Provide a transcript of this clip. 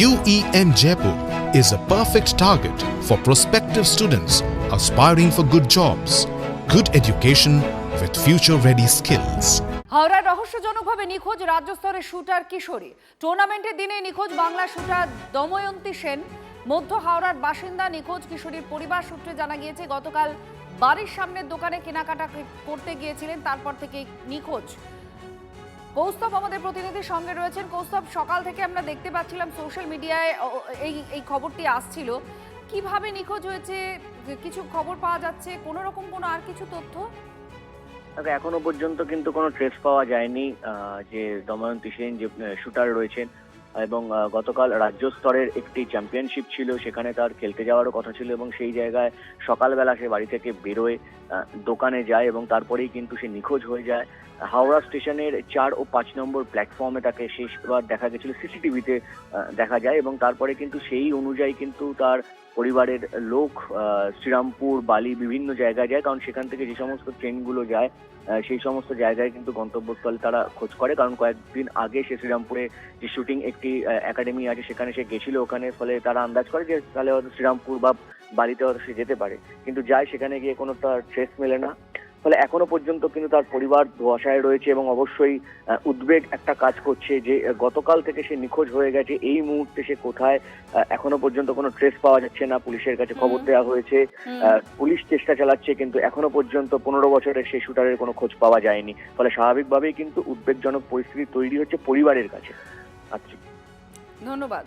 UEM Jaipur is a perfect target for prospective students aspiring for good jobs, good education with future-ready skills. হাওড়ার রহস্যজনকভাবে নিখোঁজ রাজ্য স্তরের shooter কিশোরী। টুর্নামেন্টের দিনে নিখোঁজ বাংলা শুটার দময়ন্তী সেন। মধ্য হাওড়ার বাসিন্দা নিখোঁজ কিশোরীর পরিবার সূত্রে জানা গিয়েছে গতকাল বাড়ির সামনের দোকানে কেনাকাটা করতে গিয়েছিলেন, তারপর থেকে নিখোঁজ। কৌস্তব আমাদের প্রতিনিধির সঙ্গে রয়েছেন। কৌস্তব, সকাল থেকে আমরা দেখতে পাচ্ছিলাম সোশ্যাল মিডিয়ায় এই খবরটি আসছিল। কিভাবে নিখোঁজ হয়েছে কিছু খবর পাওয়া যাচ্ছে, কোনো রকম কোনো আর কিছু তথ্য? এখনো পর্যন্ত কিন্তু কোনো ট্রেস পাওয়া যায়নি যে দময়ন্তী সেন যে শুটার রয়েছেন, এবং গতকাল রাজ্য স্তরের একটি চ্যাম্পিয়নশিপ ছিল, সেখানে তার খেলতে যাওয়ারও কথা ছিল এবং সেই জায়গায় সকালবেলা সে বাড়ি থেকে বেরোয়, দোকানে যায় এবং তারপরেই কিন্তু সে নিখোঁজ হয়ে যায়। হাওড়া স্টেশনের 4 ও 5 নম্বর প্ল্যাটফর্মে তাকে শেষবার দেখা গেছিল, সিসিটিভিতে দেখা যায়, এবং তারপরে কিন্তু সেই অনুযায়ী কিন্তু তার পরিবারের লোক শ্রীরামপুর, বালি বিভিন্ন জায়গায় যায়, কারণ সেখান থেকে যে সমস্ত ট্রেনগুলো যায় সেই সমস্ত জায়গায় কিন্তু গন্তব্যস্থলে তারা খোঁজ করে, কারণ কয়েকদিন আগে সে শ্রীরামপুরে যে শুটিং একটি একাডেমি আছে সেখানে সে গেছিল, ওখানে ফলে তারা আন্দাজ করে যে তাহলে হয়তো শ্রীরামপুর বা বালিতে হয়তো সে যেতে পারে, কিন্তু যায় সেখানে গিয়ে কোনো তার ট্রেস মেলে না। ফলে এখনো পর্যন্ত কিন্তু তার পরিবার ধোঁয়াশায় রয়েছে এবং অবশ্যই উদ্বেগ একটা কাজ করছে যে গতকাল থেকে সে নিখোঁজ হয়ে গেছে, এই মুহূর্তে সে কোথায় এখনো পর্যন্ত কোনো ট্রেস পাওয়া যাচ্ছে না। পুলিশের কাছে খবর দেওয়া হয়েছে, পুলিশ চেষ্টা চালাচ্ছে, কিন্তু এখনো পর্যন্ত 15 বছরের সেই শুটারের কোনো খোঁজ পাওয়া যায়নি। ফলে স্বাভাবিকভাবেই কিন্তু উদ্বেগজনক পরিস্থিতি তৈরি হচ্ছে পরিবারের কাছে। আচ্ছা, ধন্যবাদ।